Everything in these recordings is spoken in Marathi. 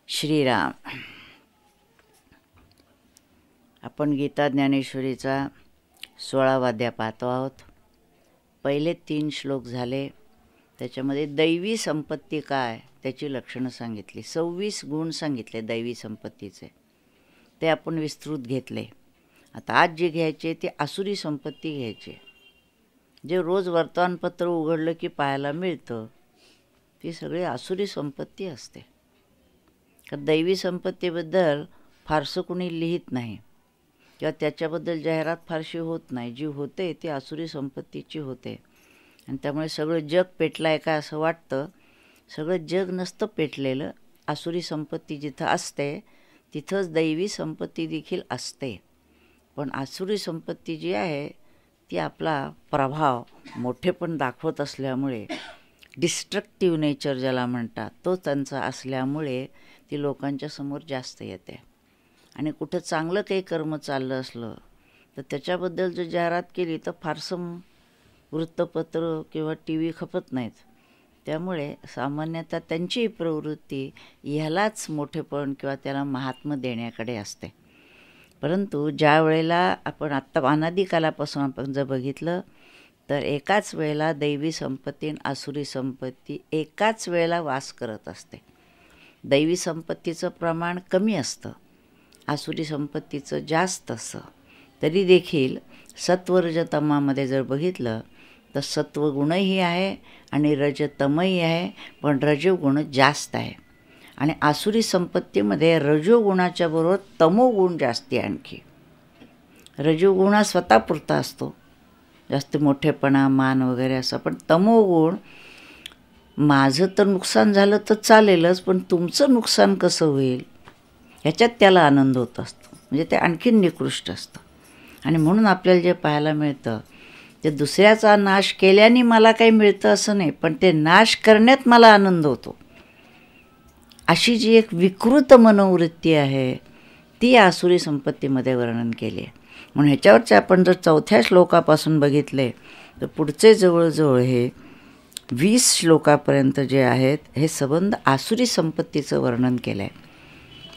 श्रीराम. आपण गीता ज्ञानेश्वरीचा 16वा अध्याय पाहतो आहोत. पहिले 3 श्लोक झाले. त्याच्यामध्ये दैवी संपत्ती काय त्याची लक्षणं सांगितली. 26 गुण सांगितले दैवी संपत्तीचे. ते आपण विस्तृत घेतले. आता आज जे घ्यायचे ते आसुरी संपत्ती घ्यायचे, जे रोज वर्तमानपत्र उघडलं की पाहायला मिळतं. ती सगळी आसुरी संपत्ती असते. का दैवी संपत्तीबद्दल फारसं कुणी लिहित नाही किंवा त्याच्याबद्दल जाहिरात फारशी होत नाही. जी होते ती आसुरी संपत्तीची होते. आणि त्यामुळे सगळं जग पेटलं आहे का असं वाटतं. सगळं जग नसतं पेटलेलं. आसुरी संपत्ती जिथं असते तिथंच दैवी संपत्ती देखील असते. पण आसुरी संपत्ती जी आहे ती आपला प्रभाव मोठेपण दाखवत असल्यामुळे, डिस्ट्रक्टिव्ह नेचर ज्याला म्हणतात, तो त्यांचा असल्यामुळे ती लोकांच्या समोर जास्त येते. आणि कुठं चांगलं काही कर्म चाललं असलं तर त्याच्याबद्दल जर जाहिरात केली तर फारसं वृत्तपत्र किंवा TV खपत नाहीत. त्यामुळे सामान्यतः त्यांची प्रवृत्ती ह्यालाच मोठेपण किंवा त्याला महात्म्य देण्याकडे असते. परंतु ज्या वेळेला आपण आत्ता अनादिकालापासून आपण जर बघितलं तर एकाच वेळेला दैवी संपत्ती आणि आसुरी संपत्ती एकाच वेळेला वास करत असते. दैवी संपत्तीचं प्रमाण कमी असतं, आसुरी संपत्तीचं जास्त असतं. तरी देखील सत्वरजतमामध्ये जर बघितलं तर सत्वगुणही आहे आणि रजतमही आहे, पण रजोगुण जास्त आहे. आणि आसुरी संपत्तीमध्ये रजोगुणाच्या बरोबर तमोगुण जास्त आहे. आणखी रजोगुण हा स्वतःपुरता असतो, जास्त मोठेपणा मान वगैरे असं. पण तमोगुण, माझं तर नुकसान झालं तर चालेलच, पण तुमचं नुकसान कसं होईल ह्याच्यात त्याला आनंद होत असतो. म्हणजे ते आणखीन निकृष्ट असतं. आणि म्हणून आपल्याला जे पाहायला मिळतं ते दुसऱ्याचा नाश केल्याने मला काही मिळतं असं नाही, पण ते नाश करण्यात मला आनंद होतो. अशी जी एक विकृत मनोवृत्ती आहे ती आसुरी संपत्तीमध्ये वर्णन केली आहे. म्हणून ह्याच्यावरचे आपण जर 4थ्या श्लोकापासून बघितले तर पुढचे जवळजवळ हे 20 श्लोकापर्यंत जे आहेत हे संबंध आसुरी संपत्तीचं वर्णन केलं आहे.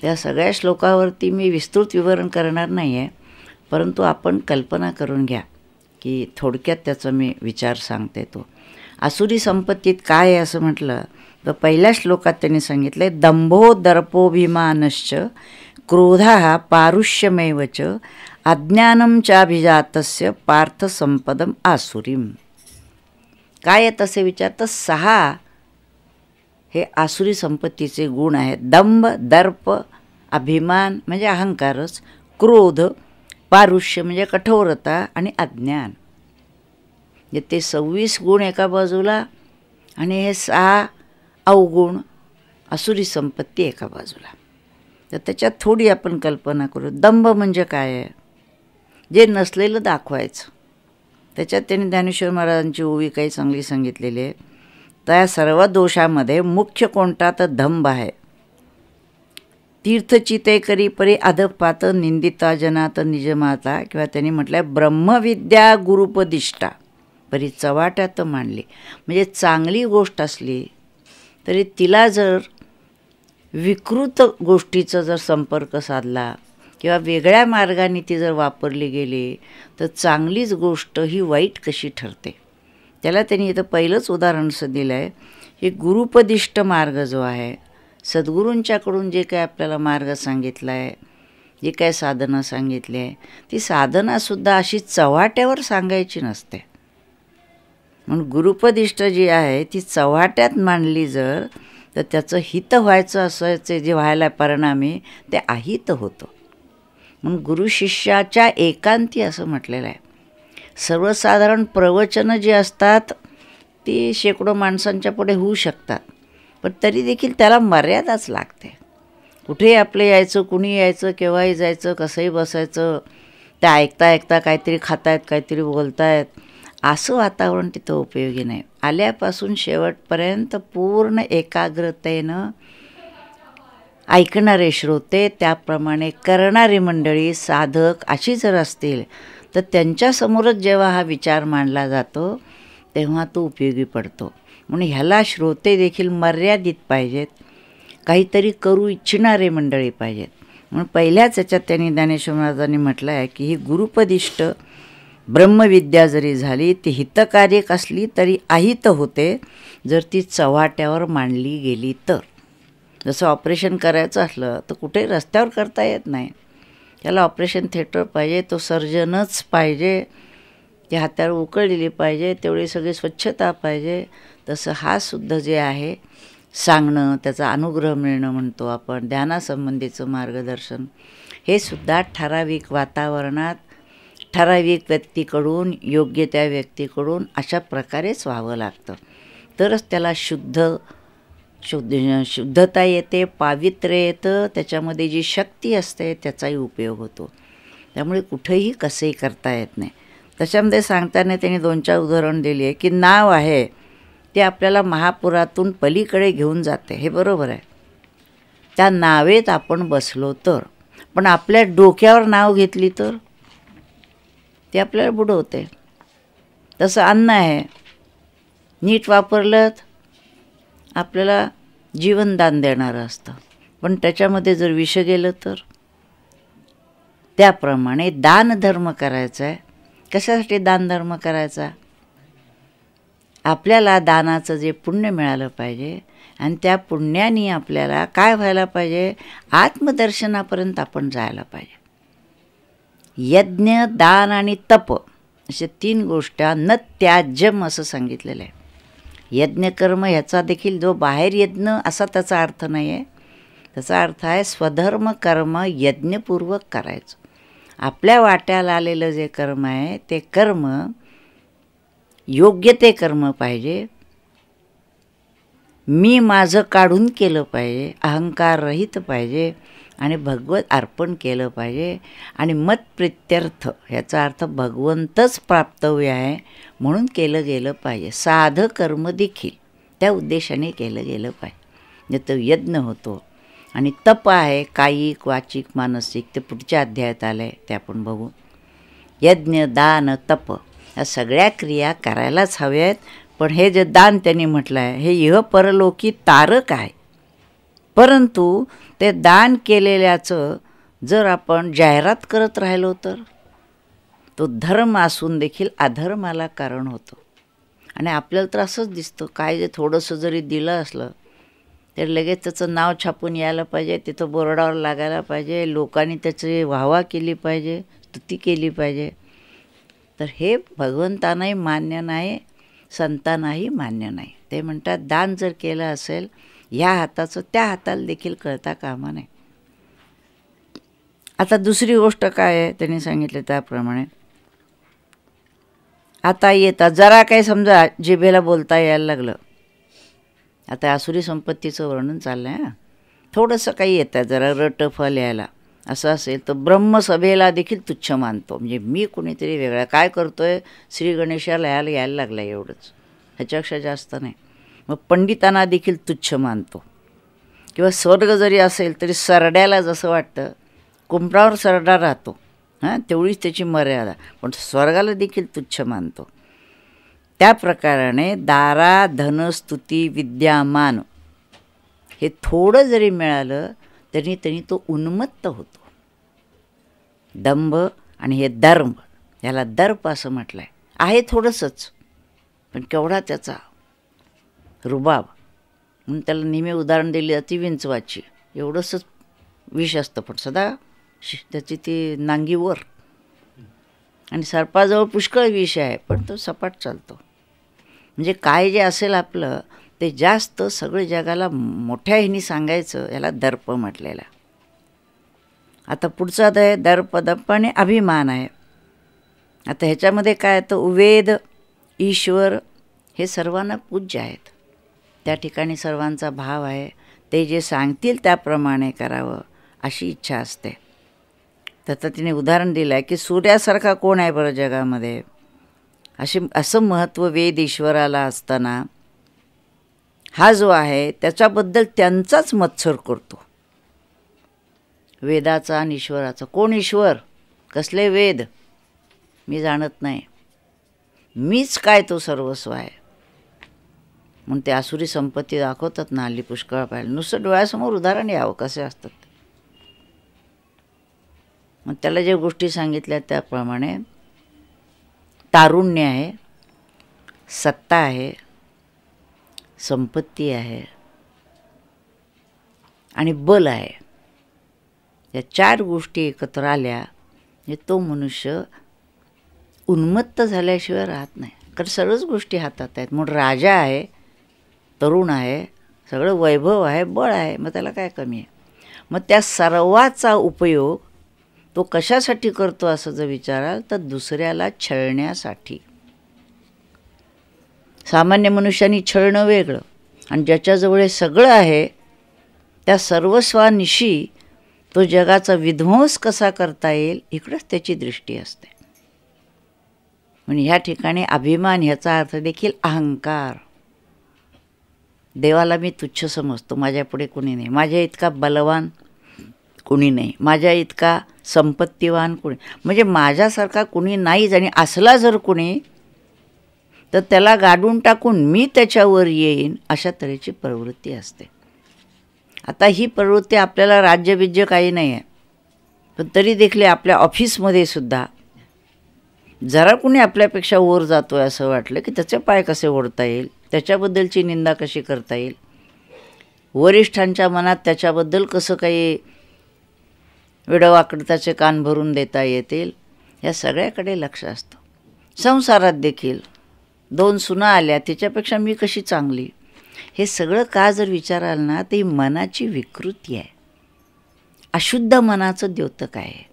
त्या सगळ्या श्लोकावरती मी विस्तृत विवरण करणार नाही आहे, परंतु आपण कल्पना करून घ्या की थोडक्यात त्याचा मी विचार सांगते. तो आसुरी संपत्तीत काय आहे असं म्हटलं तर पहिल्या श्लोकात त्यांनी सांगितलं आहे, दंभो दर्पोभिमानश्च क्रोधः पारुष्यमेव च अज्ञानं चाभिजातस्य पार्थ संपदम आसुरीम. काय आहेत असे विचार तर 6 हे आसुरी संपत्तीचे गुण आहेत. दंभ, दर्प, अभिमान म्हणजे अहंकारच, क्रोध, पारुष्य म्हणजे कठोरता आणि अज्ञान. ते 26 गुण एका बाजूला आणि हे 6 अवगुण आसुरी संपत्ती एका बाजूला. तर त्याच्यात थोडी आपण कल्पना करू. दंभ म्हणजे काय आहे? जे नसलेलं दाखवायचं. त्याच्यात त्यांनी ज्ञानेश्वर महाराजांची ओवी काही चांगली सांगितलेली आहे. त्या सर्व दोषामध्ये मुख्य कोणता तर दंभ आहे. तीर्थचिते करी परी अधपात निंदिता जनात निजमाता, किंवा त्यांनी म्हटलं ब्रह्मविद्या गुरुपदिष्टा परी चव्हाट्यात मांडली. म्हणजे चांगली गोष्ट असली तरी तिला जर विकृत गोष्टीचा जर संपर्क साधला किंवा वेगळ्या मार्गाने ती जर वापरली गेली तर चांगलीच गोष्ट ही वाईट कशी ठरते. त्याला त्यांनी इथं पहिलंच उदाहरण असं दिलं आहे की गुरुपदिष्ट मार्ग जो आहे, सद्गुरूंच्याकडून जे काय आपल्याला मार्ग सांगितला आहे, जे काय साधना सांगितली आहे, ती साधनासुद्धा अशी चव्हाट्यावर सांगायची नसते. म्हणून गुरुपदिष्ट जी आहे ती चव्हाट्यात मांडली जर तर त्याचं हित व्हायचं असायचं, जे व्हायला परिणामी ते अहित होतं. म्हणून गुरुशिष्याच्या एकांती असं म्हटलेलं आहे. सर्वसाधारण प्रवचनं जी असतात ती शेकडो माणसांच्या पुढे होऊ शकतात, पण तरी देखील त्याला मर्यादाच लागते. कुठेही आपलं यायचं, कुणी यायचं, केव्हाही जायचं, कसंही बसायचं, ते ऐकता ऐकता काहीतरी खातायत, काहीतरी बोलतायत, असं वातावरण तिथं उपयोगी नाही. आल्यापासून शेवटपर्यंत पूर्ण एकाग्रतेनं ऐकणारे श्रोते, त्याप्रमाणे करणारी मंडळी, साधक अशी जर असतील तर त्यांच्यासमोरच जेव्हा हा विचार मांडला जातो तेव्हा तो उपयोगी पडतो. म्हणून ह्याला श्रोते देखील मर्यादित पाहिजेत. काहीतरी करू इच्छिणारे मंडळी पाहिजेत. म्हणून पहिल्याच याच्यात त्यांनी ज्ञानेश्वर महाराजांनी म्हटलं आहे की ही गुरुपदिष्ट ब्रह्मविद्या जरी झाली ती हितकार्यक असली तरी अहित होते जर ती चव्हाट्यावर मांडली गेली तर. जसं ऑपरेशन करायचं असलं तर कुठेही रस्त्यावर करता येत नाही, त्याला ऑपरेशन थिएटर पाहिजे, तो सर्जनच पाहिजे, त्या हातावर उकळलेली पाहिजे, तेवढी सगळी स्वच्छता पाहिजे. तसं हा सुद्धा जे आहे सांगणं, त्याचा अनुग्रह मिळणं म्हणतो आपण, ध्यानासंबंधीचं मार्गदर्शन, हे सुद्धा ठराविक वातावरणात ठराविक व्यक्तीकडून योग्य त्या व्यक्तीकडून अशा प्रकारेच व्हावं लागतं. तरच त्याला शुद्धता येते, पावित्र्य येतं, त्याच्यामध्ये जी शक्ती असते त्याचाही उपयोग होतो. त्यामुळे कुठेही कसंही करता येत नाही. त्याच्यामध्ये सांगताना त्यांनी 2-4 उदाहरण दिली आहे की नाव आहे ते आपल्याला महापुरातून पलीकडे घेऊन जाते, हे बरोबर आहे. त्या नावेत आपण बसलो तर, पण आपल्या डोक्यावर नाव घेतली तर ते आपल्याला बुडवते. तसं अन्न आहे, नीट वापरलं आपल्याला जीवनदान देणारं असतं, पण त्याच्यामध्ये जर विष गेलं तर. त्याप्रमाणे दानधर्म करायचा आहे. कशासाठी दानधर्म करायचा? आपल्याला दानाचं जे पुण्य मिळालं पाहिजे आणि त्या पुण्याने आपल्याला काय व्हायला पाहिजे, आत्मदर्शनापर्यंत आपण जायला पाहिजे. यज्ञ, दान आणि तप अशा 3 गोष्टी न त्याज्यम असं सांगितलेलं आहे. यज्ञकर्म ह्याचा देखील जो बाहेर यज्ञ असा त्याचा अर्थ नाही आहे. त्याचा अर्थ आहे स्वधर्म कर्म यज्ञपूर्वक करायचं. आपल्या वाट्याला आलेलं जे कर्म आहे ते कर्म योग्य ते कर्म पाहिजे. मी माझं काढून केलं पाहिजे, अहंकार रहित पाहिजे आणि भगवत अर्पण केलं पाहिजे. आणि मतप्रित्यर्थ ह्याचा अर्थ भगवंतच प्राप्तव्य आहे म्हणून केलं गेलं पाहिजे. साध कर्म देखील त्या उद्देशाने केलं गेलं पाहिजे, तो यज्ञ होतो. आणि तप आहे कायिक, वाचिक, मानसिक, ते पुढच्या अध्यायात आलं आहे, ते आपण बघू. यज्ञ, दान, तप या सगळ्या क्रिया करायलाच हव्या आहेत. पण हे जे दान त्यांनी म्हटलं आहे हे इह परलोकी तारक आहे. परंतु ते दान केलेल्याचं जर आपण जाहिरात करत राहिलो तर तो धर्म असून देखील अधर्माला कारण होतो. आणि आपल्याला तर असंच दिसतं, काय जे थोडंसं जरी दिलं असलं तर लगेच त्याचं नाव छापून यायला पाहिजे, तिथं बोर्डावर लागायला पाहिजे, लोकांनी त्याची वाहवा केली पाहिजे, स्तुती केली पाहिजे. तर हे भगवंतांनाही मान्य नाही, संतांनाही मान्य नाही. ते म्हणतात दान जर केलं असेल ह्या हाताचं त्या हाताला देखील कळता कामा नये. आता दुसरी गोष्ट काय आहे त्यांनी सांगितलं त्याप्रमाणे, आता येतात जरा काही समजा जिभेला बोलता यायला लागलं, आता आसुरी संपत्तीचं वर्णन चाललं आहे, थोडंसं काही येतं जरा रटफल यायला असं असेल तर ब्रह्मसभेला देखील तुच्छ मानतो. म्हणजे मी कोणीतरी वेगळा काय करतोय, श्री गणेशाला यायला लागला एवढंच, ह्याच्यापेक्षा जास्त नाही. मग पंडितांना देखील तुच्छ मानतो. किंवा स्वर्ग जरी असेल तरी सरड्याला जसं वाटतं कुंपणावर सरडा राहतो, तेवढीच त्याची मर्यादा, पण स्वर्गाला देखील तुच्छ मानतो. त्या प्रकाराने दारा, धन, स्तुती, विद्यामान हे थोडं जरी मिळालं तरी त्यांनी तो उन्मत्त होतो. दंभ आणि हे धर्म, याला दर्प असं म्हटलं आहे थोडंसंच, पण केवढा त्याचा रुबाब. म्हणून त्याला नेहमी उदाहरण दिली जाते विंचवाची, एवढंसंच विष असतं पण सदा त्याची ती नांगी वर. आणि सर्पाजवळ पुष्कळ विष आहे पण तो सपाट चालतो. म्हणजे काय जे असेल आपलं ते जास्त सगळं जगाला मोठ्या ह्यानी सांगायचं, याला दर्प म्हटलेला. आता पुढचा आहे दर्प, दर्प आणि अभिमान आहे. आता ह्याच्यामध्ये काय येतं, वेद, ईश्वर हे सर्वांना पूज्य आहेत. त्या ठिकाणी सर्वांचा भाव आहे, ते जे सांगतील त्याप्रमाणे करावं अशी इच्छा असते. त्याचं तिने उदाहरण दिलं आहे की सूर्यासारखा कोण आहे बरं जगामध्ये, असं महत्त्व वेद ईश्वराला असताना हा जो आहे त्याच्याबद्दल त्यांचाच मत्सर करतो. वेदाचा आणि ईश्वराचा, कोण ईश्वर, कसले वेद मी जाणत नाही, मीच काय तो सर्वस्व आहे. म्हणून ते आसुरी संपत्ती दाखवतात ना हल्ली पुष्कळ पाहिलं, नुसतं डोळ्यासमोर उदाहरण यावं कसे असतात. मग त्याला ज्या गोष्टी सांगितल्या त्याप्रमाणे तारुण्य आहे, सत्ता आहे, संपत्ती आहे आणि बल आहे. या 4 गोष्टी एकत्र आल्या म्हणजे तो मनुष्य उन्मत्त झाल्याशिवाय राहत नाही. कारण सर्वच गोष्टी हातात आहेत. म्हणून राजा आहे, तरुण आहे, सगळं वैभव आहे, बळ आहे, मग त्याला काय कमी आहे. मग त्या सर्वाचा उपयोग तो कशासाठी करतो असं जर विचाराल तर दुसऱ्याला छळण्यासाठी. सामान्य मनुष्यानी छळणं वेगळं आणि ज्याच्याजवळ सगळं आहे त्या सर्वस्वानिशी तो जगाचा विध्वंस कसा करता येईल इकडंच त्याची दृष्टी असते. म्हणून ह्या ठिकाणी अभिमान ह्याचा अर्थ देखील अहंकार. देवाला मी तुच्छ समजतो, माझ्यापुढे कुणी नाही, माझ्या इतका बलवान कुणी नाही, माझ्या इतका संपत्तीवान कुणी, म्हणजे माझ्यासारखा कुणी नाहीच. आणि असला जर कुणी तर त्याला गाडून टाकून मी त्याच्यावर येईन अशा तऱ्हेची प्रवृत्ती असते. आता ही प्रवृत्ती आपल्याला राज्यविज्य काही नाही आहे, पण तरी देखील आपल्या ऑफिसमध्ये सुद्धा जरा कुणी आपल्यापेक्षा वर जातो आहे असं वाटलं की त्याचे पाय कसे ओढता येईल, त्याच्याबद्दलची निंदा कशी करता येईल, वरिष्ठांच्या मनात त्याच्याबद्दल कसं काही वेडवाकडताचे कान भरून देता येतील, या सगळ्याकडे लक्ष असतं. संसारात देखील 2 सुना आल्या, तिच्यापेक्षा मी कशी चांगली, हे सगळं का जर विचाराल ना तर ही मनाची विकृती आहे. अशुद्ध मनाचं द्योतक आहे.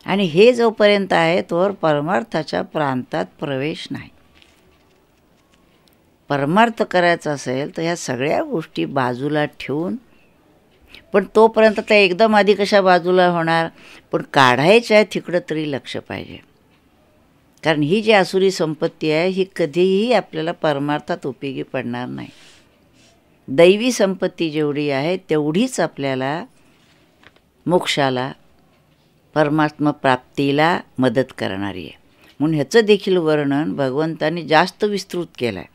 आणि हे जोपर्यंत आहे तोवर परमार्थाच्या प्रांतात प्रवेश नाही. परमार्थ करायचा असेल तर ह्या सगळ्या गोष्टी बाजूला ठेवून, पण तोपर्यंत त्या एकदम आधी कशा बाजूला होणार, पण काढायच्या आहे तिकडं तरी लक्ष पाहिजे. कारण ही जी आसुरी संपत्ती आहे ही कधीही आपल्याला परमार्थात उपयोगी पडणार नाही. दैवी संपत्ती जेवढी आहे तेवढीच आपल्याला मोक्षाला, परमात्मा प्राप्तीला मदत करणारी आहे. म्हणून ह्याचं देखील वर्णन भगवंतांनी जास्त विस्तृत केलं आहे.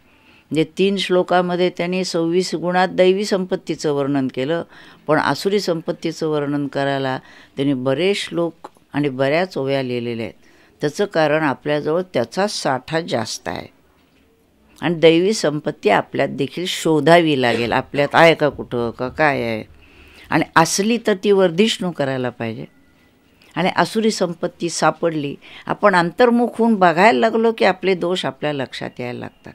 म्हणजे 3 श्लोकामध्ये त्यांनी 26 गुणात दैवी संपत्तीचं वर्णन केलं, पण आसुरी संपत्तीचं वर्णन करायला त्यांनी बरेच श्लोक आणि बऱ्याच ओव्या लिहिलेल्या आहेत. त्याचं कारण आपल्याजवळ त्याचा साठा जास्त आहे आणि दैवी संपत्ती आपल्यात देखील शोधावी लागेल. आपल्यात आहे का कुठं का काय आहे, आणि असली तर ती वर्धिष्णू करायला पाहिजे. आणि आसुरी संपत्ती सापडली, आपण अंतर्मुख होऊन बघायला लागलो की आपले दोष आपल्या लक्षात यायला लागतात.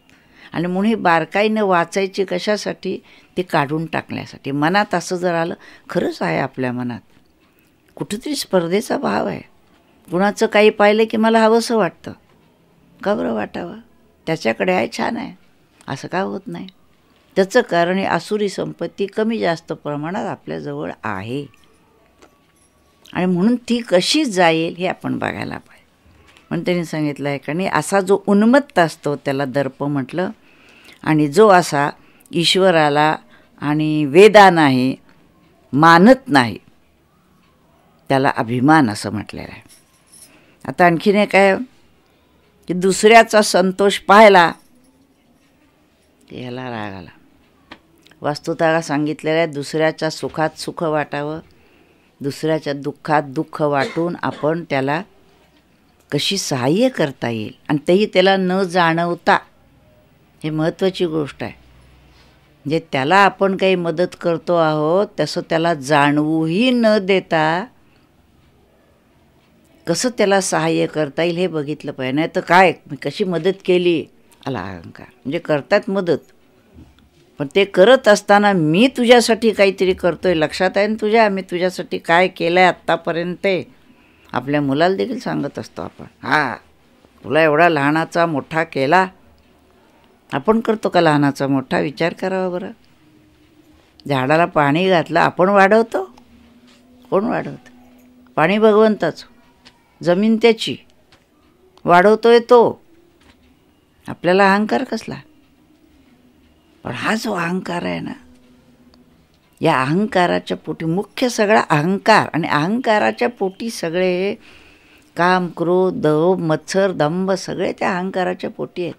आणि म्हणून ही बारकाईनं वाचायची कशासाठी, ते काढून टाकण्यासाठी. मनात असं जर आलं, खरंच आहे आपल्या मनात कुठंतरी स्पर्धेचा भाव आहे, कुणाचं काही पाहिलं की मला हवंसं वाटतं, का बरं वाटावं, त्याच्याकडे आहे छान आहे, असं का होत नाही. त्याचं कारण ही आसुरी संपत्ती कमी जास्त प्रमाणात आपल्याजवळ आहे आणि म्हणून ती कशी जाईल हे आपण बघायला पाहिजे. म्हणून त्यांनी सांगितलं आहे का नाही, असा जो उन्मत्त असतो त्याला दर्प म्हटलं, आणि जो असा ईश्वराला आणि वेदांनाही मानत नाही त्याला अभिमान असं म्हटलेलं आहे. आता आणखीन एक आहे की दुसऱ्याचा संतोष पाहिला की ह्याला राग आला. वास्तुतः सांगितलेलं आहे दुसऱ्याच्या सुखात सुख वाटावं, दुसऱ्याच्या दुःखात दुःख वाटून आपण त्याला कशी सहाय्य करता येईल, आणि तेही त्याला न जाणवता. हे महत्त्वाची गोष्ट आहे. म्हणजे त्याला आपण काही मदत करतो आहोत तसं त्याला जाणवूही न देता कसं त्याला सहाय्य करता येईल हे बघितलं पाहिजे. नाही तर काय, मी कशी मदत केली, आला अहंकार. म्हणजे करतात मदत, पण ते करत असताना मी तुझ्यासाठी काहीतरी करतोय, लक्षात आहे ना तुझ्या, मी तुझ्यासाठी काय केलं आहे आत्तापर्यंत. आपल्या मुलाला देखील सांगत असतो आपण, हा तुला एवढा लहानाचा मोठा केला. आपण करतो का लहानाचा मोठा, विचार करावा बरं. झाडाला पाणी घातलं, आपण वाढवतो, कोण वाढवतं, पाणी भगवंताचं, जमीन त्याची, वाढवतोय तो. आपल्याला अहंकार कसला. पण हा जो अहंकार आहे ना, या अहंकाराच्या पोटी मुख्य सगळा अहंकार, आणि अहंकाराच्या पोटी सगळे काम, क्रोध, लोभ, मत्सर, दंभ सगळे त्या अहंकाराच्या पोटी आहेत.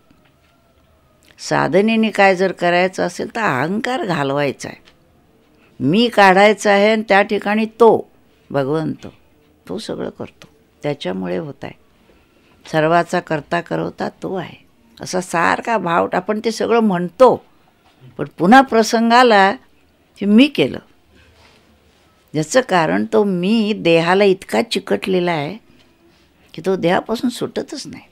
साधनेने काय जर करायचं असेल तर अहंकार घालवायचा आहे, मी काढायचा आहे, आणि त्या ठिकाणी तो भगवंत तो सगळं करतो, त्याच्यामुळे होत आहे. सर्वाचा करता करवता तो आहे, असा सारखा भाव आपण ते सगळं म्हणतो, पण पुन्हा प्रसंग आला की मी केलं. याचं कारण तो मी देहाला इतका चिकटलेला आहे की तो देहापासून सुटतच नाही.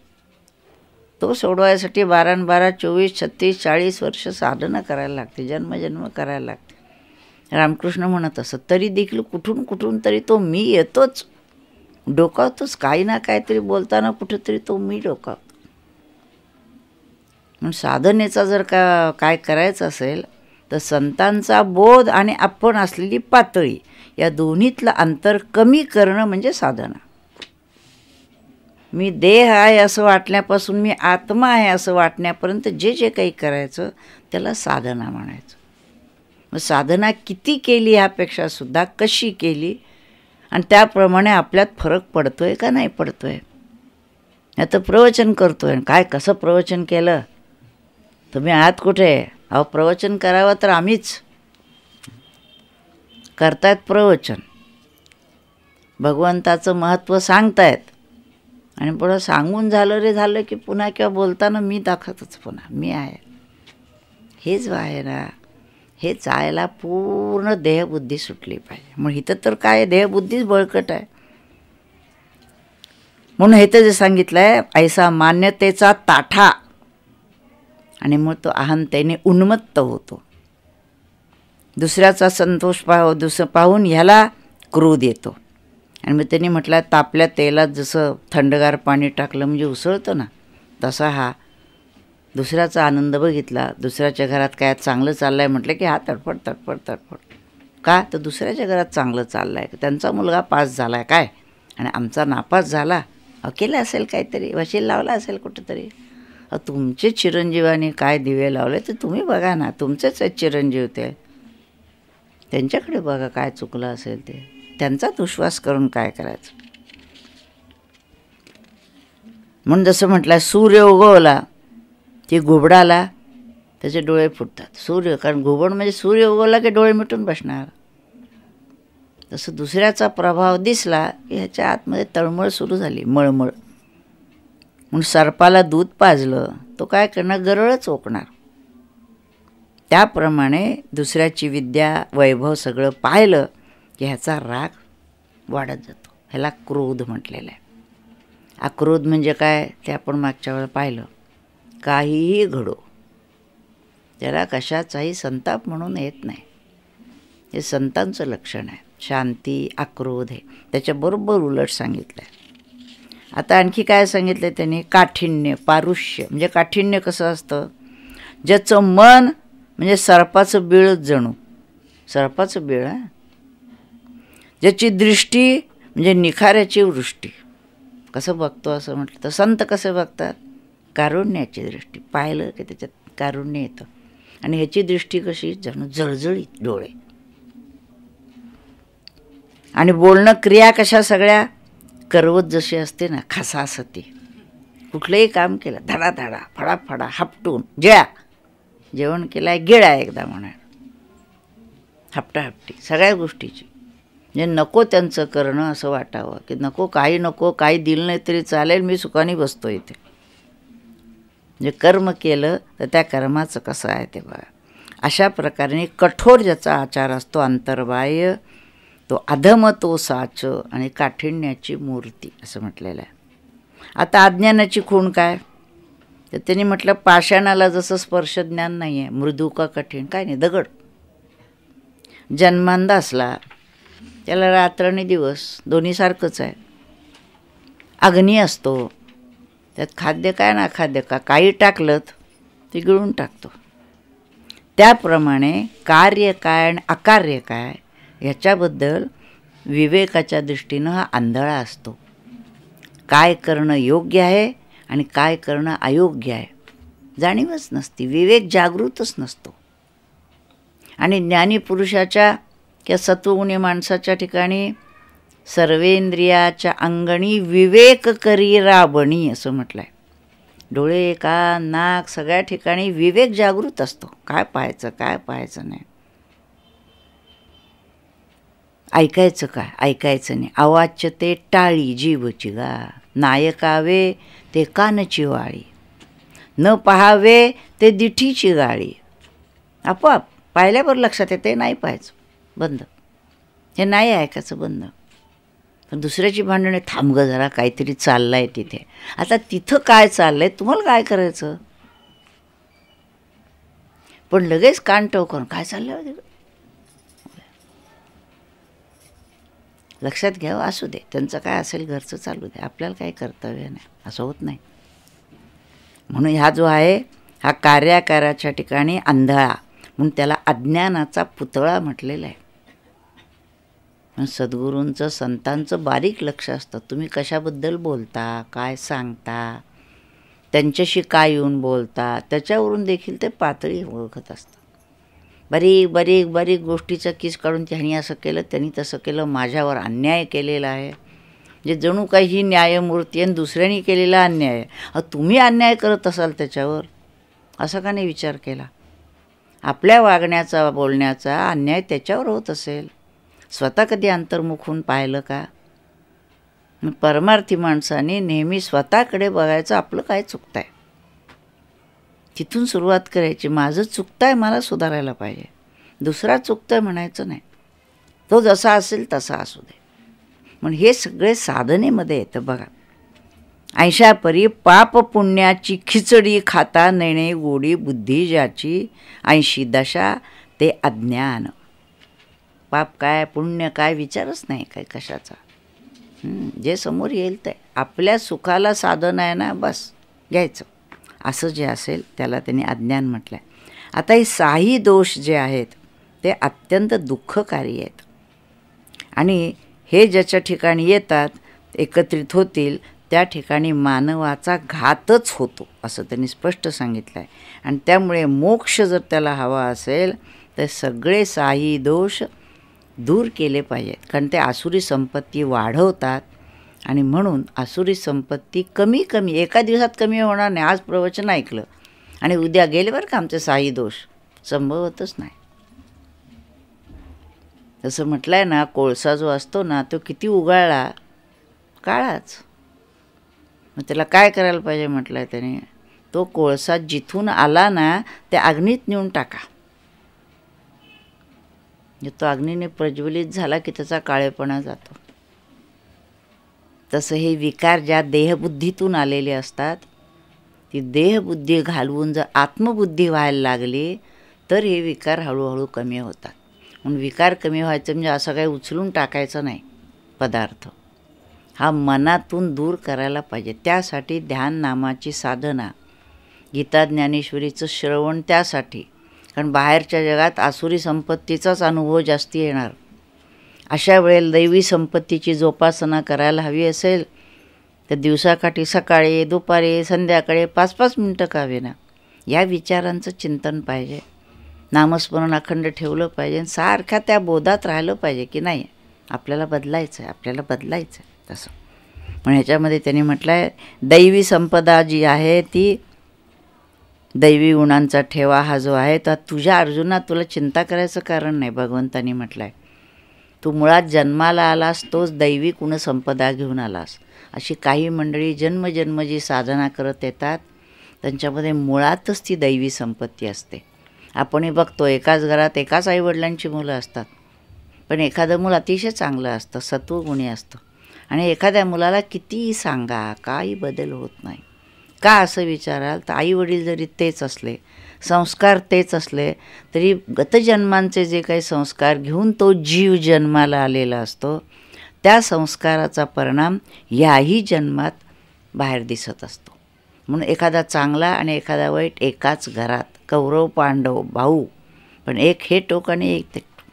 तो सोडवायसाठी 12 न 12 24 36 40 वर्ष साधना करायला लागते, जन्मजन्म करायला लागते. रामकृष्ण म्हणत असत, तरी देखील कुठून कुठून तरी तो मी येतोच, डोकावतोच, काही ना काहीतरी बोलताना कुठेतरी तो मी डोकावतो. म्हणून साधनेचा जर काय करायचं असेल तर संतांचा बोध आणि आपण असलेली पातळी या दोन्हीतलं अंतर कमी करणं म्हणजे साधना. मी देह आहे असं वाटण्यापासून मी आत्मा आहे असं वाटण्यापर्यंत जे जे काही करायचं त्याला साधना म्हणायचं. मग साधना किती केली ह्यापेक्षा सुद्धा कशी केली आणि त्याप्रमाणे आपल्यात फरक पडतोय का नाही पडतोय. आता प्रवचन करतोय, काय कसं प्रवचन केलं, तुम्ही आहात कुठे, अहो प्रवचन करावं तर आम्हीच करतायत प्रवचन, भगवंताचं महत्त्व सांगतायत, आणि पुढं सांगून झालं रे झालं की पुन्हा किंवा बोलताना मी दाखवतच पुन्हा मी आहे. हेच आहे ना, हे जायला पूर्ण देहबुद्धी सुटली पाहिजे. मग इथं तर काय देहबुद्धीच बळकट आहे. म्हणून हे तर जे सांगितलं आहे, ऐसा मान्यतेचा ताठा, आणि मग तो अहंतेने उन्मत्त होतो. दुसऱ्याचा संतोष पाहून ह्याला क्रोध येतो. आणि मग त्यांनी म्हटलं तापल्या तेलात जसं थंडगार पाणी टाकलं म्हणजे उसळतं ना, तसा हा दुसऱ्याचा आनंद बघितला, दुसऱ्याच्या घरात काय चांगलं चाललं आहे म्हटलं की हा तडफड तडफड तडफड. का तर दुसऱ्याच्या घरात चांगलं चाललं आहे, त्यांचा मुलगा पास झाला आहे काय आणि आमचा नापास झाला, केलं असेल काहीतरी, वशील लावला असेल कुठंतरी. तुमचे चिरंजीवाने काय दिवे लावले ते तुम्ही बघा ना, तुमचेच आहेत चिरंजीव, ते त्यांच्याकडे बघा काय चुकलं असेल ते, त्यांचा दुश्वास करून काय करायचं. म्हणून जसं म्हटलं सूर्य उगवला की घुबडाला त्याचे डोळे फुटतात. सूर्य, कारण घुबड म्हणजे सूर्य उगवला की डोळे मिटून बसणार. तसं दुसऱ्याचा प्रभाव दिसला की ह्याच्या आतमध्ये तळमळ सुरू झाली, मळमळ. म्हणून सर्पाला दूध पाजलं तो काय करणार, गरळच ओकणार. त्याप्रमाणे दुसऱ्याची विद्या वैभव सगळं पाहिलं की ह्याचा राग वाढत जातो. ह्याला क्रोध म्हटलेलं आहे. अक्रोध म्हणजे काय ते आपण मागच्या वेळेला पाहिलं. काहीही घडो त्याला कशाचाही संताप म्हणून येत नाही, हे संतांचं लक्षण आहे. शांती अक्रोध आहे, त्याच्याबरोबर उलट सांगितलं आहे. आता आणखी काय सांगितलं त्यांनी, काठिण्य पारुष्य. म्हणजे काठिण्य कसं असतं, ज्याचं मन म्हणजे सर्पाचं बिळच, जणू सर्पाचं बिळ आहे. ज्याची दृष्टी म्हणजे निखाऱ्याची वृष्टी. कसं बघतो असं म्हटलं तर संत कसे बघतात, कारुण्याची दृष्टी. पाहिलं की त्याच्यात कारुण्य येतं. आणि ह्याची दृष्टी कशी, जणू जळजळीत डोळे. आणि बोलणं क्रिया कशा सगळ्या करवत जशी असते ना, खसासती. कुठलंही काम केलं धडाधडा फडाफडा हपटून जेळा, जेवण केलं आहे गिळा एकदा म्हणा, हपटाहपटी सगळ्या गोष्टीची. म्हणजे नको त्यांचं करणं असं वाटावं की नको, काही दिलं नाही तरी चालेल, मी सुखाने बसतो इथे. म्हणजे कर्म केलं तर त्या कर्माचं कसं आहे ते बघा. अशा प्रकारे कठोर ज्याचा आचार असतो अंतर्बाह्य, तो अधम तो साच आणि काठिण्याची मूर्ती असं म्हटलेलं आहे. आता अज्ञानाची खूण काय, तर त्यांनी म्हटलं पाषाणाला जसं स्पर्श ज्ञान नाही आहे, मृदू का कठीण काय नाही, दगड. जन्मांध असला त्याला रात्र आणि दिवस दोन्ही सारखंच आहे. अग्नी असतो, त्यात खाद्य काय ना खाद्य का काही टाकलं ते गिळून टाकतो. त्याप्रमाणे कार्य काय आणि अकार्य काय ह्याच्याबद्दल विवेकाच्या दृष्टीनं हा आंधळा असतो. काय करणं योग्य आहे आणि काय करणं अयोग्य आहे जाणीवच नसती, विवेक जागृतच नसतो. आणि ज्ञानी पुरुषाच्या किंवा सत्वगुणी माणसाच्या ठिकाणी सर्वेंद्रियाच्या अंगणी विवेक करी राबणी असं म्हटलं आहे. डोळे, कान, नाक सगळ्या ठिकाणी विवेक जागृत असतो. काय पाहायचं, काय पाहायचं नाही, ऐकायचं काय, ऐकायचं नाही. आवाच्य ते टाळी जीवची गा, नायकावे ते कानची वाळी, न पहावे ते दिठीची गाळी. आपोआप पाहिल्यावर लक्षात येते, नाही पाहायचं, बंद. हे नाही ऐकायचं, बंद. पण दुसऱ्याची भांडणे, थांब ग जरा, काहीतरी चाललं आहे तिथे. आता तिथं काय चाललंय, तुम्हाला काय करायचं? पण लगेच कान टोकून काय चाललंय लक्षात घ्यावं. असू दे, त्यांचं काय असेल घरचं चालू दे, आपल्याला काही कर्तव्य नाही, असं होत नाही. म्हणून हा जो आहे हा कार्याकाराच्या ठिकाणी आंधळा, म्हणून त्याला अज्ञानाचा पुतळा म्हटलेला आहे. सद्गुरूंचं, संतांचं बारीक लक्ष असतं. तुम्ही कशाबद्दल बोलता, काय सांगता, त्यांच्याशी काय येऊन बोलता, त्याच्यावरून देखील ते पातळी ओळखत असतात. बारीक बारीक बारीक गोष्टीचं किस काढून त्यांनी असं केलं, त्यांनी तसं केलं, माझ्यावर अन्याय केलेला आहे, जे जणू काही ही न्यायमूर्ती आणि दुसऱ्यांनी केलेला अन्याय आहे. तुम्ही अन्याय करत असाल त्याच्यावर, असा का नाही विचार केला? आपल्या वागण्याचा, बोलण्याचा अन्याय त्याच्यावर होत असेल, स्वतः कधी अंतर्मुख होऊन पाहिलं का? परमार्थी माणसाने नेहमी स्वतःकडे बघायचं, आपलं काय चुकतं आहे तिथून सुरुवात करायची. माझं चुकतं आहे, मला सुधारायला पाहिजे. दुसरा चुकतं आहे म्हणायचं नाही, तो जसा असेल तसा असू दे. म्हणून हे सगळे साधनेमध्ये येतं बघा. 80 परी पाप पुण्याची खिचडी खाता नेणे गोडी बुद्धी ज्याची, 80 दशा ते अज्ञान. पाप काय, पुण्य काय विचारच नाही काय कशाचा. जे समोर येईल ते आपल्या सुखाला साधन आहे ना, बस घ्यायचं. असं जे असेल त्याला त्यांनी अज्ञान म्हटलं आहे. आता हे 6 दोष जे आहेत ते अत्यंत दुःखकारी आहेत, आणि हे ज्याच्या ठिकाणी येतात, एकत्रित होतील, त्या ठिकाणी मानवाचा घातच होतो, असं त्यांनी स्पष्ट सांगितलं आहे. आणि त्यामुळे मोक्ष जर त्याला हवा असेल तर सगळे 6 दोष दूर केले पाहिजेत, कारण ते आसुरी संपत्ती वाढवतात. आणि म्हणून आसुरी संपत्ती कमी कमी एका दिवसात कमी होणार नाही. आज प्रवचन ऐकलं आणि उद्या गेले बरं का आमचे 6 दोष, संभवतच नाही. जसं म्हटलं आहे ना, कोळसा जो असतो ना, तो किती उगाळला, काळाच. मग त्याला काय करायला पाहिजे म्हटलं आहे त्याने, तो कोळसा जिथून आला ना त्या अग्नीत नेऊन टाका. तो अग्नीने प्रज्वलित झाला की त्याचा काळेपणा जातो. तसं हे विकार ज्या देहबुद्धीतून आलेले असतात, ती देहबुद्धी घालवून जर आत्मबुद्धी व्हायला लागली तर हे विकार हळूहळू कमी होतात. म्हणून विकार कमी व्हायचं म्हणजे असं काही उचलून टाकायचं नाही. पदार्थ हा मनातून दूर करायला पाहिजे. त्यासाठी ध्यान नामाची साधना, गीता ज्ञानेश्वरीचं श्रवण, त्यासाठी. कारण बाहेरच्या जगात आसुरी संपत्तीचाच अनुभव जास्ती येणार. अशा वेळेला दैवी संपत्तीची जोपासना करायला हवी असेल तर दिवसाकाठी सकाळी, दुपारी, संध्याकाळी 5-5 मिनटं का होईना या विचारांचं चिंतन पाहिजे. नामस्मरण अखंड ठेवलं पाहिजे. सारख्या त्या बोधात राहिलं पाहिजे की नाही, आपल्याला बदलायचं आहे, आपल्याला बदलायचं आहे. तसं पण ह्याच्यामध्ये त्यांनी म्हटलं आहे, दैवी संपदा जी आहे ती दैवी गुणांचा ठेवा हा जो आहे, तर तुझ्या अर्जुना तुला चिंता करायचं कारण नाही. भगवंतानी म्हटलं आहे, तू मुळात जन्माला आलास तोच दैवी गुणसंपदा घेऊन आलास. अशी काही मंडळी जन्मजन्म जी साधना करत येतात त्यांच्यामध्ये मुळातच ती दैवी संपत्ती असते. आपणही बघतो, एकाच घरात एकाच आईवडिलांची मुलं असतात, पण एखादं मूल अतिशय चांगलं असतं, सत्वगुणी असतं, आणि एखाद्या मुलाला कितीही सांगा काही बदल होत नाही. का असं विचाराल तर आईवडील जरी तेच असले, संस्कार तेच असले, तरी गतजन्मांचे जे काही संस्कार घेऊन तो जीव जन्माला आलेला असतो, त्या संस्काराचा परिणाम याही जन्मात बाहेर दिसत असतो. म्हणून एखादा चांगला आणि एखादा वाईट एकाच घरात, कौरव पांडव भाऊ, पण एक हे टोक आणि एक ते टोक,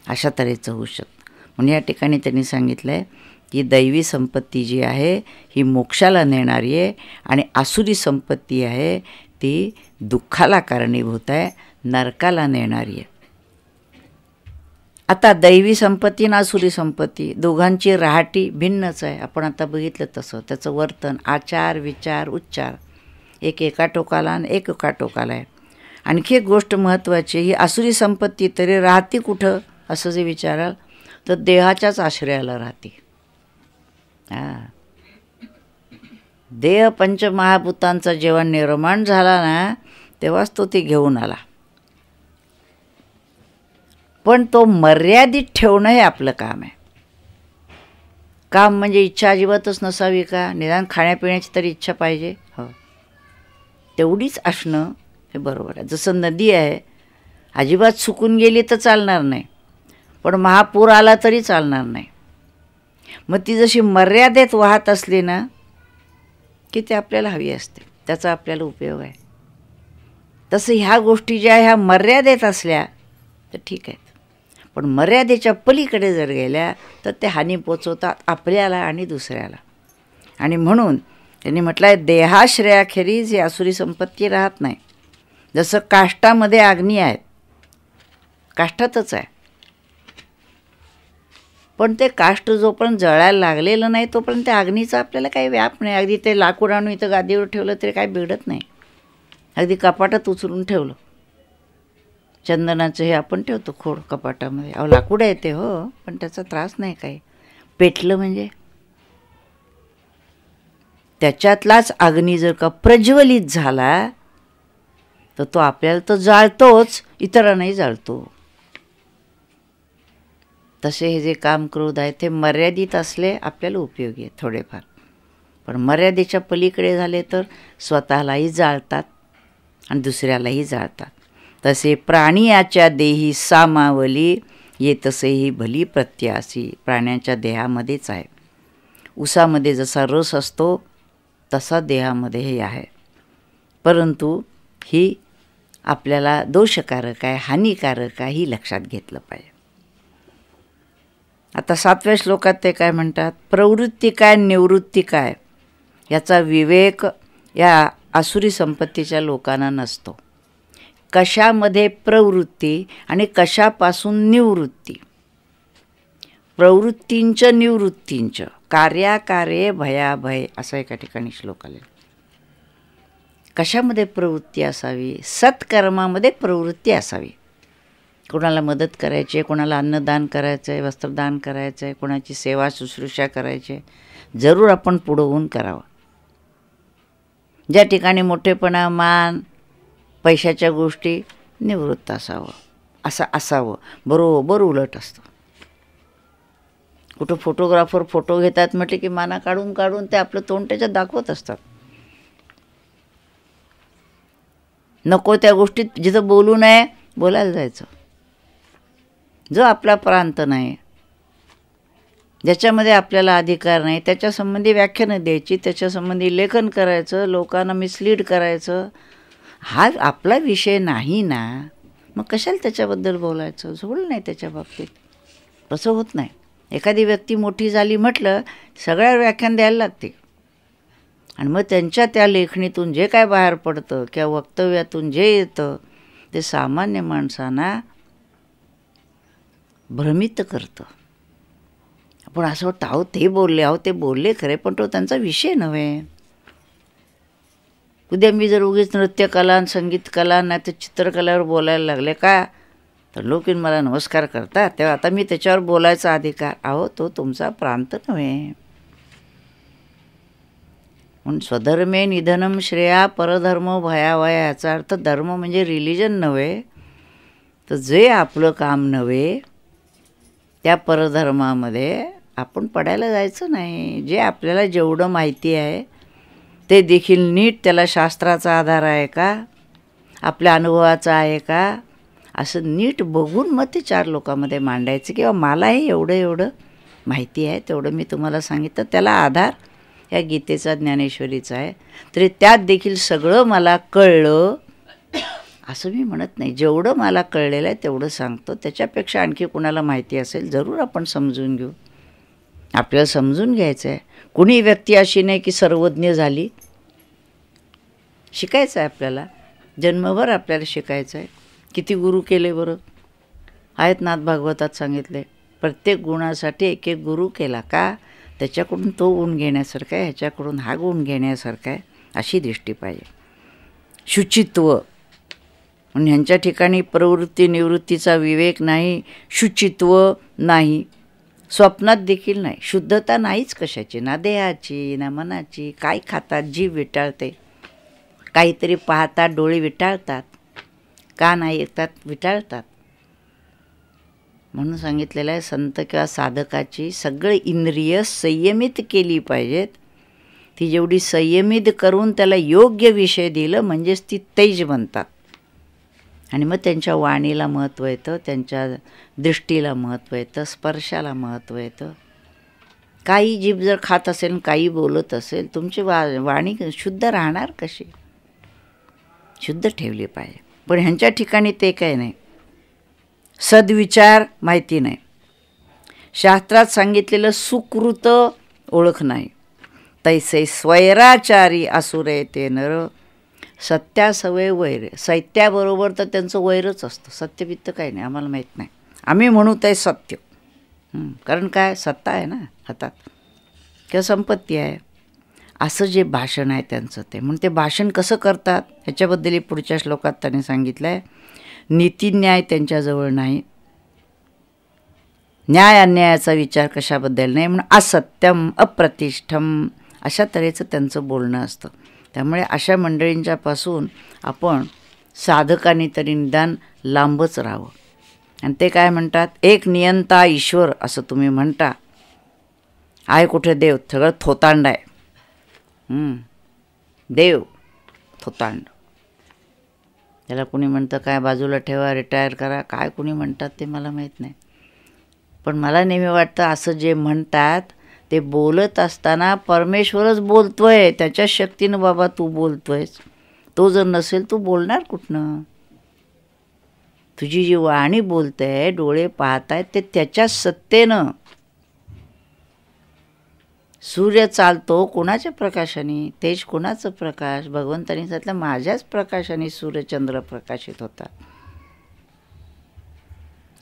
अशा तऱ्हेचं होऊ शकतं. म्हणून या ठिकाणी त्यांनी सांगितलं आहे की दैवी संपत्ती जी आहे ही मोक्षाला नेणारी आहे, आणि आसुरी संपत्ती आहे ती दुःखाला कारणीभूत आहे, नरकाला नेणारी आहे. आता दैवी संपत्ती आणि आसुरी संपत्ती दोघांची राहाटी भिन्नच आहे. आपण आता बघितलं तसं त्याचं वर्तन, आचार, विचार, उच्चार एक एका टोकाला आणि एक एका टोकाला आहे. आणखी एक गोष्ट महत्त्वाची, ही आसुरी संपत्ती तरी राहते कुठं असं जे विचाराल तर देहाच्याच आश्रयाला राहते. देह पंचमहाभूतांचा जेव्हा निर्माण झाला ना तेव्हाच तो ते घेऊन आला. पण तो मर्यादित ठेवणं हे आपलं काम आहे. काम म्हणजे इच्छा अजिबातच नसावी का? निदान खाण्यापिण्याची तरी इच्छा पाहिजे. हो, तेवढीच असणं हे बरोबर आहे. जसं नदी आहे, अजिबात सुकून गेली तर चालणार नाही, पण महापूर आला तरी चालणार नाही. मग ती जशी मर्यादेत वाहत असली ना की ते आपल्याला हवी असते, त्याचा आपल्याला उपयोग आहे. तसं ह्या गोष्टी ज्या ह्या मर्यादेत असल्या तर ठीक आहेत, पण मर्यादेच्या पलीकडे जर गेल्या तर ते हानी पोचवतात आपल्याला आणि दुसऱ्याला. आणि म्हणून त्यांनी म्हटलं आहे, देहाश्रयाखेरीज ही आसुरी संपत्ती राहत नाही. जसं काष्टामध्ये अग्नी आहेत, काष्टातच आहे, पण ते काष्ट जोपर्यंत जळायला लागलेलं नाही तोपर्यंत त्या अग्नीचा आपल्याला काही व्याप नाही. अगदी ते लाकूड आणून इथं गादीवर ठेवलं तरी काही बिघडत नाही. अगदी कपाटात उचलून ठेवलं, चंदनाचं हे आपण ठेवतो खोड कपाटामध्ये, अहो लाकूड आहे ते, हो, पण त्याचा त्रास नाही काही. पेटलं म्हणजे त्याच्यातलाच अग्नी जर का प्रज्वलित झाला तर तो आपल्याला तर जाळतोच, इतरांनाही जाळतो. तसे हे जे काम क्रोध आहे ते मर्यादित असले आपल्याला उपयोगी आहे थोडेफार, पण मर्यादेच्या पलीकडे झाले तर स्वतःलाही जाळतात आणि दुसऱ्यालाही जाळतात. तसे प्राणी याच्या देही सामावली येतसेही भली प्रत्यासी. प्राण्याच्या देहामध्येच आहे. उसामध्ये जसा रस असतो तसा देहामध्ये हे आहे, परंतु ही आपल्याला दोषकारक आहे, हानिकारक आहे, ही लक्षात घेतलं पाहिजे. आता 7व्या श्लोकात ते काय म्हणतात, प्रवृत्ती काय निवृत्ती काय याचा विवेक या आसुरी संपत्तीच्या लोकांना नसतो. कशामध्ये प्रवृत्ती आणि कशापासून निवृत्ती. प्रवृत्तींच निवृत्तींच कार्याकार्ये भयाभय असं एका ठिकाणी श्लोक आले. कशामध्ये प्रवृत्ती असावी? सत्कर्मामध्ये प्रवृत्ती असावी. कोणाला मदत करायची आहे, कोणाला अन्नदान करायचं आहे, वस्त्रदान करायचं आहे, कोणाची सेवा शुश्रूषा करायची आहे, जरूर आपण पुढं होऊन करावं. ज्या ठिकाणी मोठेपणा, मान, पैशाच्या गोष्टी निवृत्त असं असावं. बरोबर उलट असतं. कुठं फोटोग्राफर फोटो घेतात म्हटले की माना काढून काढून ते आपलं तोंड त्याच्यात दाखवत असतात. नको त्या गोष्टीत जिथं बोलू नये बोलायला जायचं. जो आपला प्रांत नाही, ज्याच्यामध्ये आपल्याला अधिकार नाही, त्याच्यासंबंधी व्याख्यानं द्यायची, त्याच्यासंबंधी लेखन करायचं, लोकांना मिसलीड करायचं, हा आपला विषय नाही ना. मग कशाला त्याच्याबद्दल बोलायचं? झोल नाही त्याच्या बाबतीत. तसं होत नाही. एखादी व्यक्ती मोठी झाली म्हटलं सगळ्या व्याख्यान द्यायला लागते, आणि मग त्यांच्या त्या लेखणीतून जे काय बाहेर पडतं किंवा वक्तव्यातून जे येतं ते सामान्य माणसांना भ्रमित करतं. आपण असं वाटतं अहो ते बोलले, अहो ते बोलले खरे, पण तो त्यांचा विषय नव्हे. उद्या मी जर उगीच नृत्यकला आणि संगीतकला नाही तर चित्रकलेवर बोलायला लागले का तर लोक मला नमस्कार करतात, तेव्हा आता मी त्याच्यावर बोलायचा अधिकार. अहो तो तुमचा प्रांत नव्हे. म्हणून स्वधर्मे निधनम श्रेया परधर्म भयावया. याचा अर्थ धर्म म्हणजे रिलिजन नव्हे, तर जे आपलं काम नव्हे त्या परधर्मामध्ये आपण पडायला जायचं नाही. जे आपल्याला जेवढं माहिती आहे ते देखील नीट त्याला शास्त्राचा आधार आहे का, आपल्या अनुभवाचा आहे का, असं नीट बघून मग ते 4 लोकांमध्ये मांडायचं. किंवा मला हे एवढं माहिती आहे, तेवढं मी तुम्हाला सांगितलं, त्याला आधार या गीतेचा ज्ञानेश्वरीचा आहे. तरी त्यात देखील सगळं मला कळलं असं मी म्हणत नाही. जेवढं मला कळलेलं आहे तेवढं सांगतो. त्याच्यापेक्षा आणखी कुणाला माहिती असेल जरूर आपण समजून घेऊ. आपल्याला समजून घ्यायचं आहे. कुणी व्यक्ती अशी नाही की सर्वज्ञ झाली. शिकायचं आहे आपल्याला, जन्मभर आपल्याला शिकायचं आहे. किती गुरु केले बरं, आहेत नाथ भागवतात सांगितले. प्रत्येक गुणासाठी एक एक गुरु केला का, त्याच्याकडून तो गुण घेण्यासारखा आहे, ह्याच्याकडून हा गुण घेण्यासारखा आहे, अशी दृष्टी पाहिजे. शुचित्व. आणि ह्यांच्या ठिकाणी प्रवृत्ती निवृत्तीचा विवेक नाही, शुचित्व नाही, स्वप्नात देखील नाही, शुद्धता नाहीच कशाची, ना देहाची ना मनाची. काय खातात, जीभ विटाळते, काहीतरी पाहतात, डोळे विटाळतात, कान ऐकतात, विटाळतात. म्हणून सांगितलेलं आहे संत किंवा साधकाची सगळे इंद्रिय संयमित केली पाहिजेत. ती जेवढी संयमित करून त्याला योग्य विषय दिलं म्हणजेच ती तेज बनतात. आणि मग त्यांच्या वाणीला महत्त्व येतं, त्यांच्या दृष्टीला महत्त्व येतं, स्पर्शाला महत्त्व येतं. काही जीभ जर खात असेल, काही बोलत असेल, तुमची वाणी शुद्ध राहणार कशी? शुद्ध ठेवली पाहिजे. पण ह्यांच्या ठिकाणी ते काही नाही, सद्विचार माहिती नाही, शास्त्रात सांगितलेलं सुकृत ओळख नाही. तैसे स्वैराचारी असुरे ते नर, सत्यासवे वैर. सत्याबरोबर तर त्यांचं वैरच असतं, सत्यवित्त काही नाही, आम्हाला माहीत नाही, आम्ही म्हणू ते सत्य. कारण काय, सत्ता आहे ना हातात किंवा संपत्ती आहे, असं जे भाषण आहे त्यांचं ते. म्हणून ते भाषण कसं करतात ह्याच्याबद्दल पुढच्या श्लोकात त्यांनी सांगितलं आहे. नीतिन्याय त्यांच्याजवळ नाही, न्याय अन्यायाचा विचार कशाबद्दल नाही, म्हणून असत्यम अप्रतिष्ठम अशा तऱ्हेचं त्यांचं बोलणं असतं. त्यामुळे अशा मंडळींच्यापासून आपण साधकांनी तरी निदान लांबच राहावं. आणि ते काय म्हणतात, एक नियंता ईश्वर असं तुम्ही म्हणता, आहे कुठे देव, सगळं थोतांड आहे. देव थोतांड, त्याला कुणी म्हणतं काय बाजूला ठेवा, रिटायर करा, काय कुणी म्हणतात ते मला माहीत नाही. पण मला नेहमी वाटतं असं जे म्हणतात ते बोलत असताना परमेश्वरच बोलतोय, त्याच्या शक्तीनं बाबा तू बोलतोयस. तो जर नसेल तू बोलणार कुठनं? तुझी जी वाणी बोलते, डोळे पाहतायत, ते त्याच्या सत्तेनं. सूर्य चालतो कोणाच्या प्रकाशाने, तेज कोणाचं प्रकाश, भगवंतानी सांगितलं माझ्याच प्रकाशाने सूर्यचंद्र प्रकाशित होतात.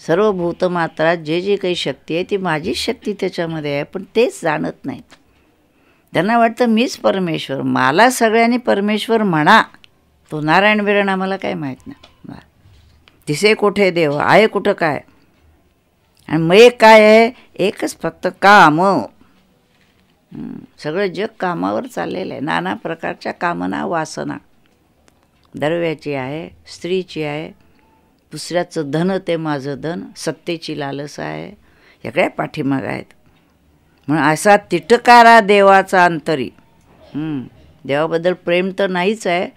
सर्व भूतमात्रात जे जे काही शक्ती आहे ती माझीच शक्ती त्याच्यामध्ये आहे, पण तेच जाणत नाहीत. त्यांना वाटतं मीच परमेश्वर, मला सगळ्यांनी परमेश्वर म्हणा, तो नारायण बिरायण आम्हाला काय माहीत नाही. तिसे कुठे देव, आहे कुठं काय, आणि मग एक काय आहे, एकच फक्त काम. सगळं जग कामावर चाललेलं आहे, नाना प्रकारच्या कामना वासना, द्रव्याची आहे, स्त्रीची आहे, दुसऱ्याचं धन ते माझं धन, सत्तेची लालसा आहे, सगळ्या पाठीमाग आहेत. म्हणून असा तिटकारा देवाचा अंतरी. देवाबद्दल प्रेम तर नाहीच आहे,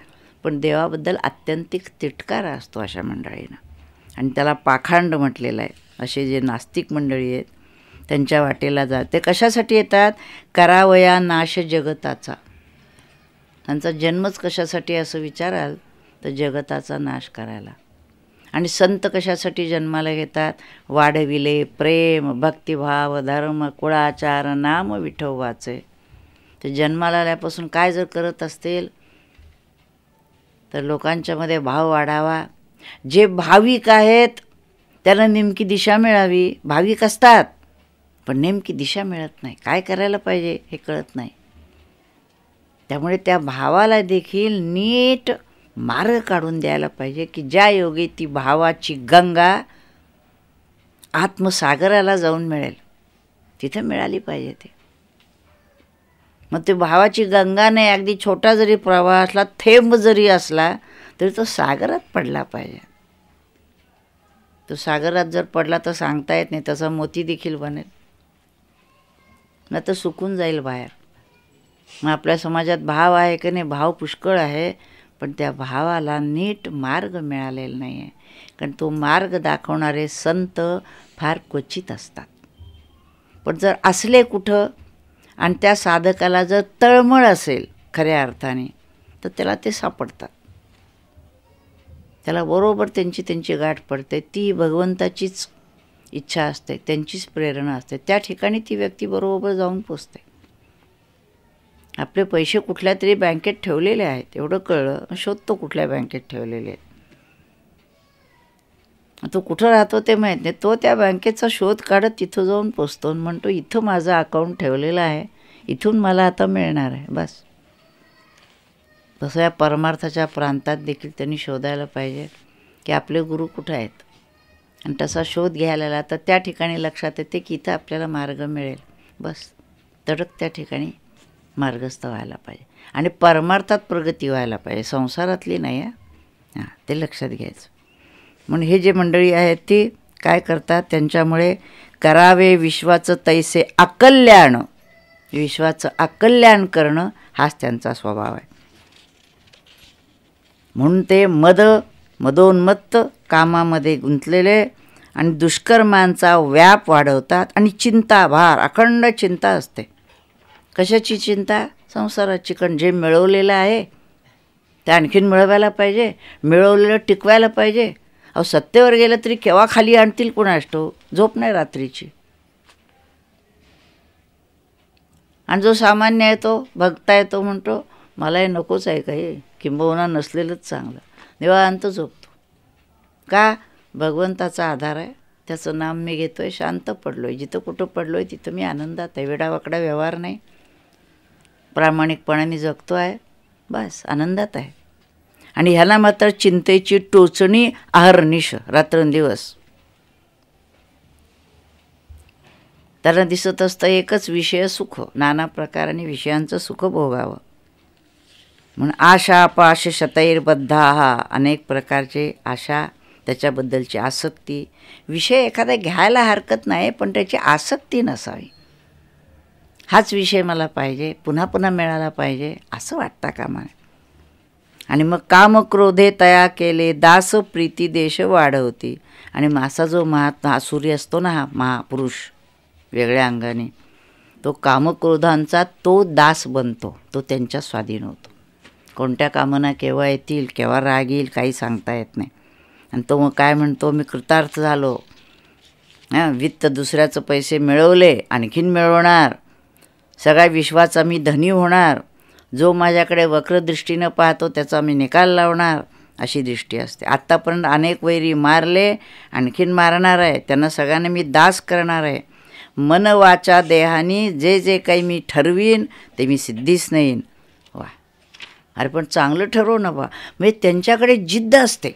पण देवाबद्दल आत्यंतिक तिटकारा असतो अशा मंडळींना. आणि त्याला पाखांड म्हटलेलं आहे. असे जे नास्तिक मंडळी आहेत त्यांच्या वाटेला जात, ते कशासाठी येतात, करावया नाश जगताचा. त्यांचा जन्मच कशासाठी असं विचाराल तर जगताचा नाश करायला. आणि संत कशासाठी जन्माला घेतात, वाढविले प्रेम भक्तिभाव धर्म कुळाचार नाम विठोबाचे. ते जन्माला आल्यापासून काय जर करत असतील तर लोकांच्यामध्ये भाव वाढावा. जे भाविक आहेत त्याला नेमकी दिशा मिळावी. भाविक असतात पण नेमकी दिशा मिळत नाही, काय करायला पाहिजे हे कळत नाही. त्यामुळे त्या भावाला देखील नीट मार्ग काढून द्यायला पाहिजे की ज्या योगी ती भावाची गंगा आत्मसागराला जाऊन मिळेल, तिथं मिळाली पाहिजे ते. मग ते भावाची गंगा नाही, अगदी छोटा जरी प्रवाह असला, थेंब जरी असला तरी तो सागरात पडला पाहिजे. तो सागरात जर पडला तर सांगता येत नाही, तसा मोती देखील बनेल, नाही तर सुकून जाईल बाहेर. मग आपल्या समाजात भाव आहे की नाही, भाव पुष्कळ आहे, पण त्या भावाला नीट मार्ग मिळालेला नाही आहे. कारण तो मार्ग दाखवणारे संत फार क्वचित असतात. पण जर असले कुठं आणि त्या साधकाला जर तळमळ असेल खऱ्या अर्थाने तर त्याला ते सापडतात, त्याला बरोबर त्यांची गाठ पडते. ती भगवंताचीच इच्छा असते, त्यांचीच प्रेरणा असते, त्या ठिकाणी ती व्यक्ती बरोबर जाऊन पोचते. आपले पैसे कुठल्या तरी बँकेत ठेवलेले आहेत एवढं कळलं, शोधतो कुठल्या बँकेत ठेवलेले आहेत. तो कुठं राहतो ते माहीत नाही, तो त्या बँकेचा शोध काढत तिथं जाऊन पोचतो आणि म्हणतो इथं माझं अकाउंट ठेवलेलं आहे, इथून मला आता मिळणार आहे बस. तसं या परमार्थाच्या प्रांतात देखील त्यांनी शोधायला पाहिजे की आपले गुरु कुठे आहेत, आणि तसा शोध घ्यायला आला तर त्या ठिकाणी लक्षात येते की इथं आपल्याला मार्ग मिळेल. बस तडक त्या ठिकाणी मार्गस्थ व्हायला पाहिजे आणि परमार्थात प्रगती व्हायला पाहिजे, संसारातली नाही आहे. हां, ते लक्षात घ्यायचं. म्हणून हे जे मंडळी आहेत ती काय करतात, त्यांच्यामुळे करावे विश्वाचं तैसे अकल्याण, विश्वाचं अकल्याण करणं हाच त्यांचा स्वभाव आहे. म्हणून ते मदोन्मत्त कामामध्ये गुंतलेले आणि दुष्कर्मांचा व्याप वाढवतात आणि चिंताभार, अखंड चिंता असते. कशाची चिंता? संसाराची. कारण जे मिळवलेलं आहे ते आणखीन मिळवायला पाहिजे, मिळवलेलं टिकवायला पाहिजे. अहो सत्तेवर गेलं तरी केव्हा खाली आणतील कुणास ठाऊक, झोप नाही रात्रीची. आणि जो सामान्य आहे तो भक्ता आहे तो म्हणतो मला हे नकोच आहे काही, किंबहुना नसलेलंच चांगलं, निवांत झोपतो. का? भगवंताचा आधार आहे, त्याचं नाम मी घेतो आहे, शांत पडलो आहे. जिथं कुठं पडलो आहे तिथं मी आनंदात आहे, वेडावाकडा व्यवहार नाही, प्रामाणिकपणाने जगतो आहे, बस आनंदात आहे. आणि ह्याला मात्र चिंतेची टोचणी अहर्निश, रात्रंदिवस. त्याला दिसत असतं एकच विषय सुख, नाना प्रकाराने विषयांचं सुख भोगावं. म्हणून आशा पाश शतैर्बद्धा, अनेक प्रकारचे आशा, त्याच्याबद्दलची आसक्ती. विषय एखादा घ्यायला हरकत नाही, पण त्याची आसक्ती नसावी. हाच विषय मला पाहिजे, पुन्हा पुन्हा मिळाला पाहिजे असं वाटता कामा नये. आणि मग कामक्रोधे तया केले दास प्रीती देश वाढवती. आणि असा जो आसुरी असतो ना, हा महापुरुष वेगळ्या अंगाने, तो कामक्रोधांचा तो दास बनतो, तो त्यांच्या स्वाधीन होतो. कोणत्या कामना केव्हा येतील, केव्हा राग येईल काही सांगता येत नाही. आणि तो मग काय म्हणतो, मी कृतार्थ झालो, वित्त दुसऱ्याचं पैसे मिळवले, आणखीन मिळवणार, सगळ्या विश्वाचा मी धनी होणार, जो माझ्याकडे वक्रदृष्टीनं पाहतो त्याचा मी निकाल लावणार, अशी दृष्टी असते. आत्तापर्यंत अनेक वैरी मारले, आणखीन मारणार आहे, त्यांना सगळ्यांना मी दास करणार आहे. मन वाचा देहानी जे जे काही मी ठरवीन ते मी सिद्धीच नेईन. वा, अरे पण चांगलं ठरव ना बा. म्हणजे त्यांच्याकडे जिद्द असते,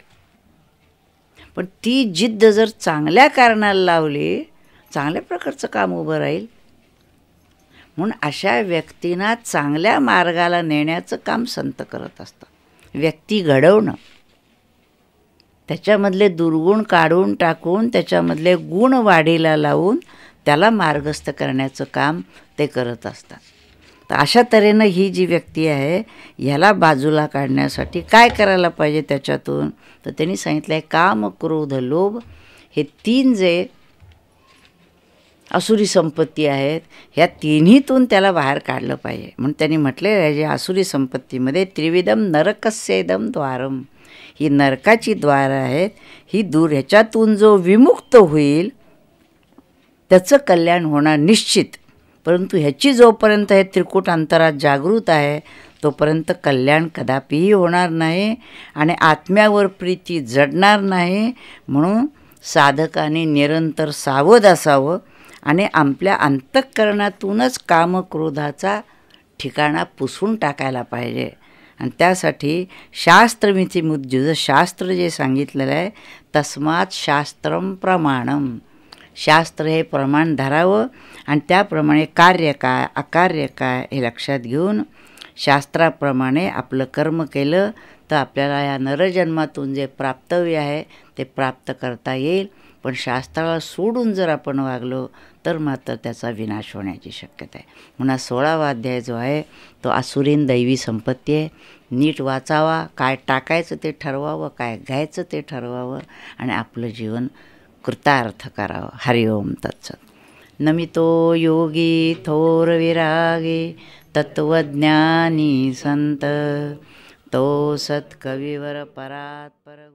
पण ती जिद्द जर चांगल्या कारणाला लावली, चांगल्या प्रकारचं काम उभं राहील. म्हणून अशा व्यक्तींना चांगल्या मार्गाला नेण्याचं काम संत करत असतात. व्यक्ती घडवणं, त्याच्यामधले दुर्गुण काढून टाकून त्याच्यामधले गुण वाढीला लावून त्याला मार्गस्थ करण्याचं काम ते करत असतात. तर अशा तऱ्हेनं ही जी व्यक्ती आहे ह्याला बाजूला काढण्यासाठी काय करायला पाहिजे त्याच्यातून, तर त्यांनी सांगितलं आहे काम क्रोध लोभ हे तीन जे आसुरी संपत्ती आहेत, ह्या तिन्हीतून त्याला बाहेर काढलं पाहिजे. म्हणून त्यांनी म्हटलेलं आहे जे आसुरी संपत्तीमध्ये त्रिविधम नरकस्येदम द्वारम, ही नरकाची द्वार आहेत, ही दूर, ह्याच्यातून जो विमुक्त होईल त्याचं कल्याण होणार निश्चित. परंतु ह्याची जोपर्यंत हे त्रिकूट अंतरात जागृत आहे तोपर्यंत कल्याण कदापिही होणार नाही आणि आत्म्यावर प्रीती जडणार नाही. म्हणून साधकाने निरंतर सावध असावं आणि आपल्या अंतःकरणातूनच कामक्रोधाचा ठिकाणा पुसून टाकायला पाहिजे. आणि त्यासाठी शास्त्रमिती मुद्युज, शास्त्र जे सांगितलेलं आहे, तस्मात शास्त्रम प्रमाणम, शास्त्र हे प्रमाण धरावं आणि त्याप्रमाणे कार्य काय अकार्य काय हे लक्षात घेऊन शास्त्राप्रमाणे आपलं कर्म केलं तर आपल्याला या नरजन्मातून जे प्राप्तव्य आहे ते प्राप्त करता येईल. पण शास्त्राला सोडून जर आपण वागलो तर मात्र त्याचा विनाश होण्याची शक्यता आहे. म्हणून 16वा अध्याय जो आहे तो आसुरीन दैवी संपत्ती आहे. नीट वाचावा, काय टाकायचं ते ठरवावं, काय घ्यायचं ते ठरवावं आणि आपलं जीवन कृतार्थ करावं. हरिओम तत्सत. नमितो योगी थोर विरागी तत्वज्ञानी संत, तो सत्कविवर परात्पर